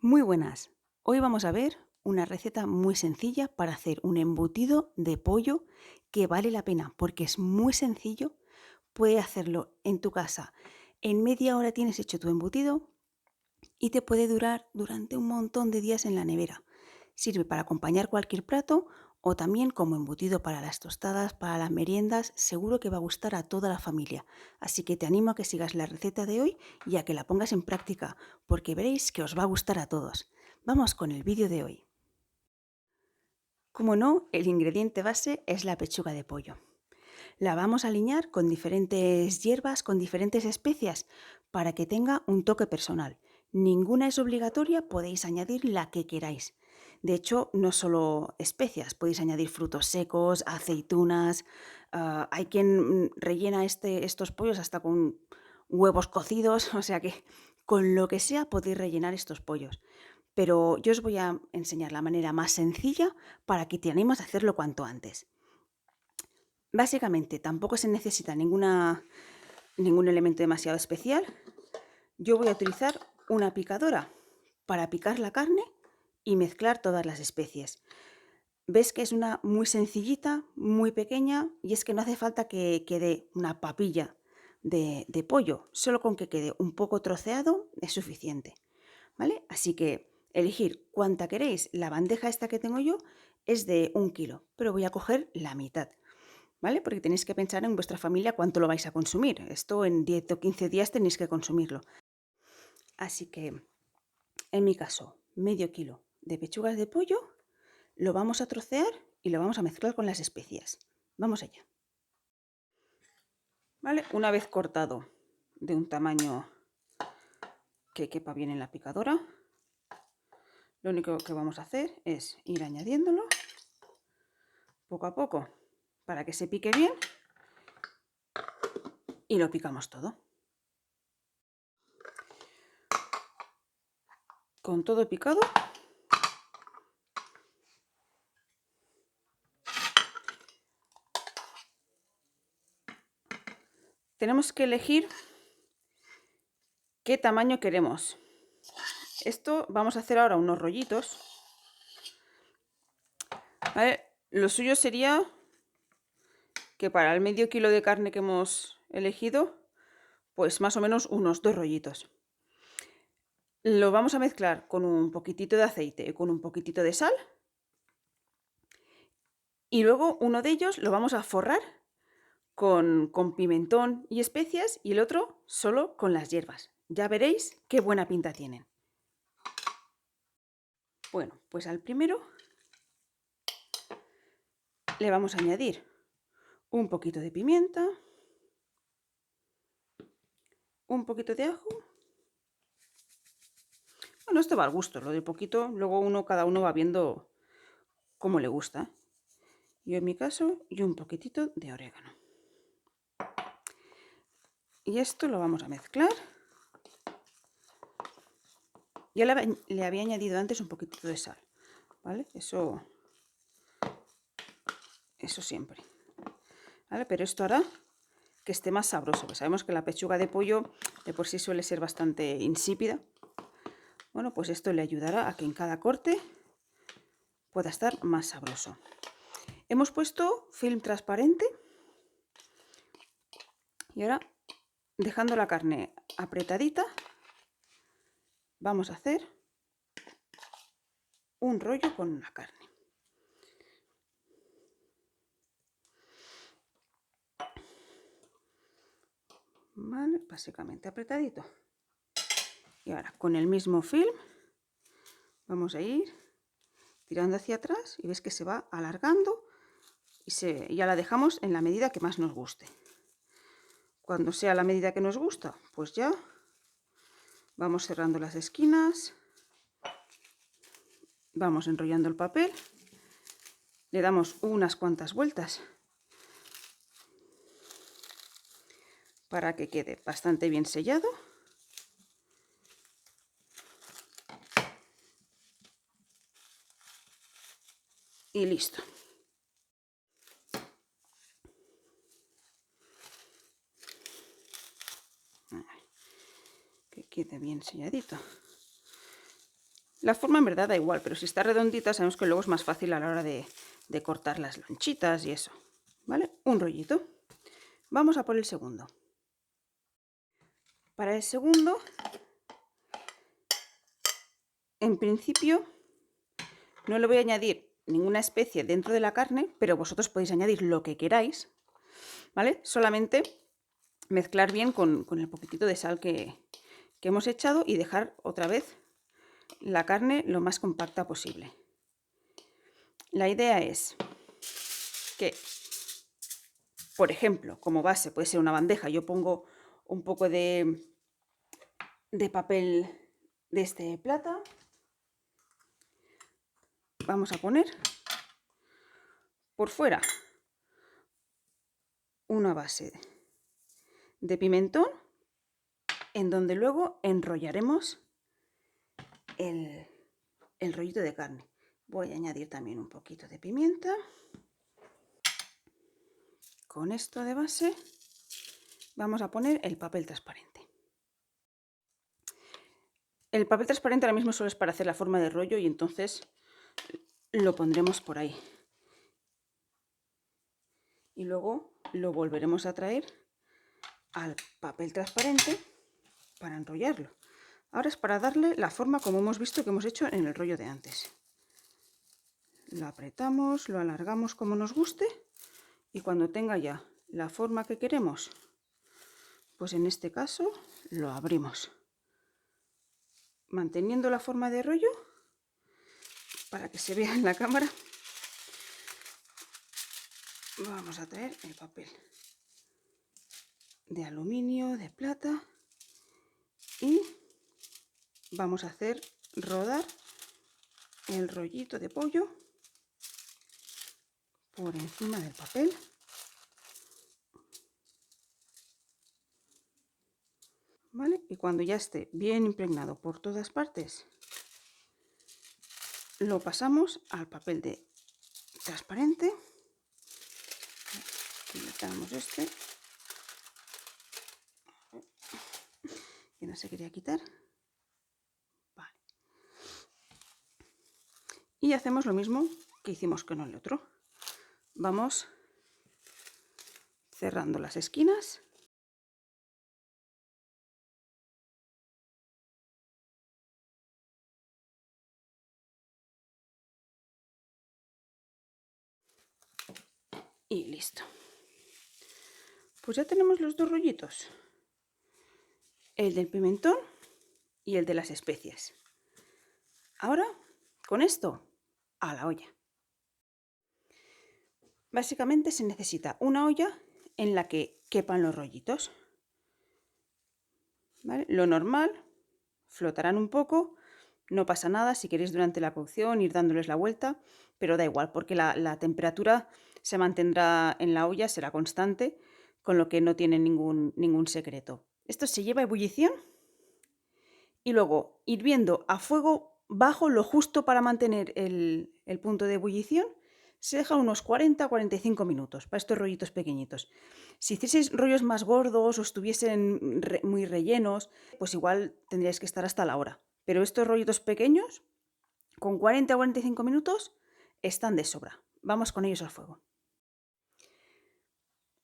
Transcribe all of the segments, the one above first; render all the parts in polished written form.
Muy buenas. Hoy vamos a ver una receta muy sencilla para hacer un embutido de pollo que vale la pena porque es muy sencillo. Puedes hacerlo en tu casa. En media hora tienes hecho tu embutido y te puede durar durante un montón de días en la nevera. Sirve para acompañar cualquier plato o también como embutido para las tostadas, para las meriendas. Seguro que va a gustar a toda la familia. Así que te animo a que sigas la receta de hoy y a que la pongas en práctica, porque veréis que os va a gustar a todos. Vamos con el vídeo de hoy. Como no, el ingrediente base es la pechuga de pollo. La vamos a aliñar con diferentes hierbas, con diferentes especias, para que tenga un toque personal. Ninguna es obligatoria, podéis añadir la que queráis. De hecho, no solo especias, podéis añadir frutos secos, aceitunas. Hay quien rellena estos pollos hasta con huevos cocidos, o sea que con lo que sea podéis rellenar estos pollos. Pero yo os voy a enseñar la manera más sencilla para que te animes a hacerlo cuanto antes. Básicamente, tampoco se necesita ningún elemento demasiado especial. Yo voy a utilizar una picadora para picar la carne y mezclar todas las especies. Ves que es una muy sencillita, muy pequeña, y es que no hace falta que quede una papilla de pollo. Solo con que quede un poco troceado es suficiente, ¿vale? Así que elegir cuánta queréis. La bandeja esta que tengo yo es de 1 kilo, pero voy a coger la mitad, ¿vale? Porque tenéis que pensar en vuestra familia cuánto lo vais a consumir. Esto en 10 o 15 días tenéis que consumirlo. Así que, en mi caso, medio kilo de pechugas de pollo, lo vamos a trocear y lo vamos a mezclar con las especias. Vamos allá. ¿Vale? Una vez cortado de un tamaño que quepa bien en la picadora, lo único que vamos a hacer es ir añadiéndolo poco a poco para que se pique bien y lo picamos todo. Con todo picado, tenemos que elegir qué tamaño queremos. Esto vamos a hacer ahora unos rollitos. ¿Vale? Lo suyo sería que para el medio kilo de carne que hemos elegido, pues más o menos unos 2 rollitos. Lo vamos a mezclar con un poquitito de aceite y con un poquitito de sal. Y luego uno de ellos lo vamos a forrar con pimentón y especias y el otro solo con las hierbas. Ya veréis qué buena pinta tienen. Bueno, pues al primero le vamos a añadir un poquito de pimienta, un poquito de ajo. Bueno, esto va al gusto, lo de poquito, luego cada uno va viendo cómo le gusta. Yo en mi caso, y un poquitito de orégano. Y esto lo vamos a mezclar. Ya le había añadido antes un poquitito de sal, ¿vale? Eso siempre, ¿vale? Pero esto hará que esté más sabroso, que sabemos que la pechuga de pollo de por sí suele ser bastante insípida. Bueno, pues esto le ayudará a que en cada corte pueda estar más sabroso. Hemos puesto film transparente y ahora, dejando la carne apretadita, vamos a hacer un rollo con la carne. ¿Vale? Básicamente apretadito. Y ahora con el mismo film vamos a ir tirando hacia atrás y ves que se va alargando y ya la dejamos en la medida que más nos guste. Cuando sea la medida que nos gusta, pues ya vamos cerrando las esquinas, vamos enrollando el papel, le damos unas cuantas vueltas para que quede bastante bien sellado. Y listo. Que quede bien selladito. La forma en verdad da igual, pero si está redondita sabemos que luego es más fácil a la hora de cortar las lonchitas y eso. ¿Vale? Un rollito. Vamos a por el segundo. Para el segundo, en principio, no le voy a añadir ninguna especie dentro de la carne, pero vosotros podéis añadir lo que queráis, ¿vale? Solamente mezclar bien con el poquitito de sal que hemos echado y dejar otra vez la carne lo más compacta posible. La idea es que, por ejemplo, como base puede ser una bandeja, yo pongo un poco de papel de este plata. Vamos a poner por fuera una base de pimentón en donde luego enrollaremos el rollito de carne. Voy a añadir también un poquito de pimienta. Con esto de base vamos a poner el papel transparente. El papel transparente ahora mismo solo es para hacer la forma de rollo y entonces lo pondremos por ahí. Y luego lo volveremos a traer al papel transparente para enrollarlo. Ahora es para darle la forma como hemos visto que hemos hecho en el rollo de antes. Lo apretamos, lo alargamos como nos guste y cuando tenga ya la forma que queremos, pues en este caso lo abrimos. Manteniendo la forma de rollo para que se vea en la cámara. Vamos a traer el papel de aluminio, de plata y vamos a hacer rodar el rollito de pollo por encima del papel. ¿Vale? Y cuando ya esté bien impregnado por todas partes, lo pasamos al papel de transparente. Quitamos este. Que no se quería quitar. Vale. Y hacemos lo mismo que hicimos con el otro. Vamos cerrando las esquinas. Y listo. Pues ya tenemos los dos rollitos. El del pimentón y el de las especias. Ahora, con esto, a la olla. Básicamente se necesita una olla en la que quepan los rollitos. ¿Vale? Lo normal, flotarán un poco, no pasa nada si queréis durante la cocción ir dándoles la vuelta, pero da igual porque la temperatura se mantendrá en la olla, será constante, con lo que no tiene ningún secreto. Esto se lleva a ebullición y luego hirviendo a fuego bajo lo justo para mantener el punto de ebullición. Se deja unos 40-45 minutos para estos rollitos pequeñitos. Si hicieseis rollos más gordos o estuviesen muy rellenos, pues igual tendríais que estar hasta la hora. Pero estos rollitos pequeños, con 40-45 minutos, están de sobra. Vamos con ellos al fuego.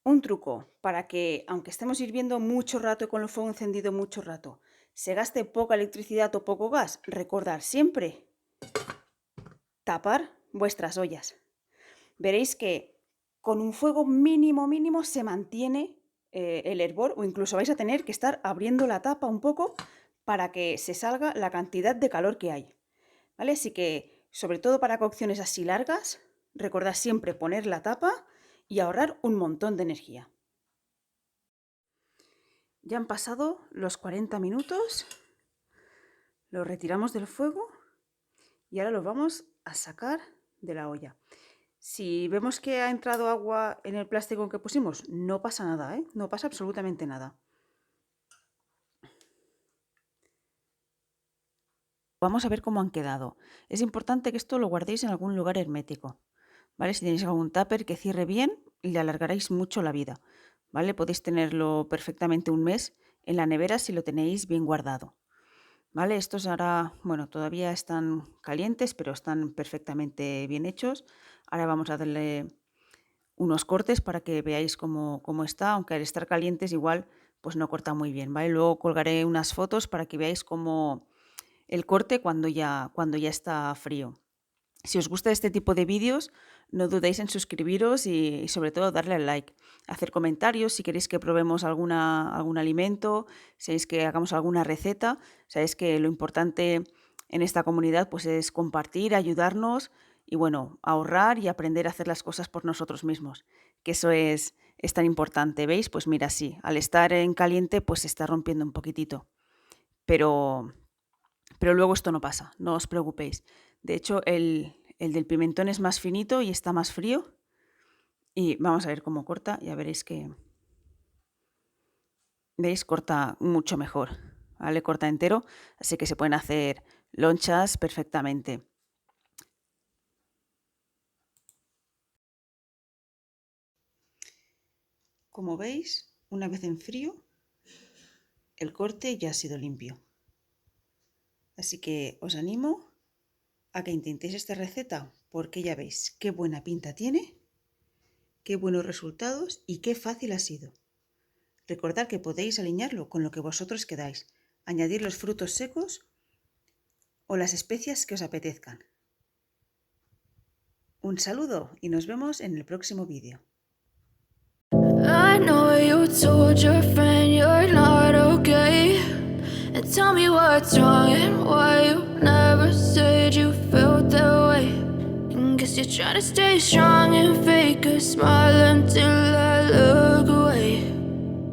Un truco para que, aunque estemos hirviendo mucho rato y con el fuego encendido mucho rato, se gaste poca electricidad o poco gas, recordar siempre tapar vuestras ollas. Veréis que con un fuego mínimo se mantiene el hervor, o incluso vais a tener que estar abriendo la tapa un poco para que se salga la cantidad de calor que hay. ¿Vale? Así que, sobre todo para cocciones así largas, recordad siempre poner la tapa y ahorrar un montón de energía. Ya han pasado los 40 minutos, lo retiramos del fuego y ahora lo vamos a sacar de la olla. Si vemos que ha entrado agua en el plástico que pusimos, no pasa nada, ¿eh? No pasa absolutamente nada. Vamos a ver cómo han quedado. Es importante que esto lo guardéis en algún lugar hermético, ¿vale? Si tenéis algún tupper que cierre bien, le alargaréis mucho la vida, ¿vale? Podéis tenerlo perfectamente un mes en la nevera si lo tenéis bien guardado. ¿vale? Estos ahora, bueno, todavía están calientes, pero están perfectamente bien hechos. Ahora vamos a darle unos cortes para que veáis cómo está, aunque al estar calientes igual pues no corta muy bien, ¿vale? Luego colgaré unas fotos para que veáis cómo el corte cuando ya está frío. Si os gusta este tipo de vídeos, no dudéis en suscribiros y sobre todo darle al like. Hacer comentarios si queréis que probemos algún alimento, si queréis que hagamos alguna receta. Sabéis que lo importante en esta comunidad pues es compartir, ayudarnos y bueno, ahorrar y aprender a hacer las cosas por nosotros mismos. Que eso es tan importante, ¿veis? Pues mira, sí, al estar en caliente pues se está rompiendo un poquitito. Pero luego esto no pasa, no os preocupéis. De hecho, el del pimentón es más finito y está más frío. Y vamos a ver cómo corta, ya veréis que, ¿veis? Corta mucho mejor, ¿vale? Corta entero, así que se pueden hacer lonchas perfectamente. Como veis, una vez en frío, el corte ya ha sido limpio. Así que os animo a que intentéis esta receta porque ya veis qué buena pinta tiene, qué buenos resultados y qué fácil ha sido. Recordad que podéis alinearlo con lo que vosotros queráis, añadir los frutos secos o las especias que os apetezcan. Un saludo y nos vemos en el próximo vídeo. I know you told your friend you're not okay, and tell me what's wrong and why you never said you felt that way. And guess you're trying to stay strong and fake a smile until I look away.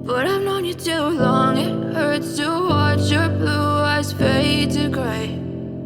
But I've known you too long, it hurts to watch your blue eyes fade to gray.